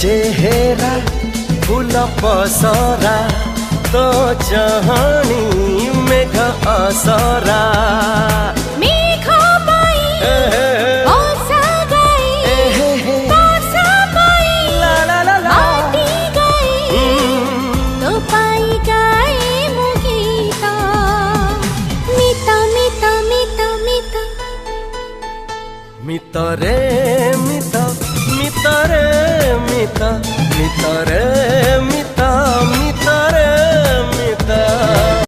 चेहरा फूल पसरा तो चाहनी मेघ असरा मेघ पाई बसा गई बसा पाई माटी गई तो पाई गई मुगीता मिता मिता मिता मिता मितरे मिता मितरे मिता मितरे मिता मितरे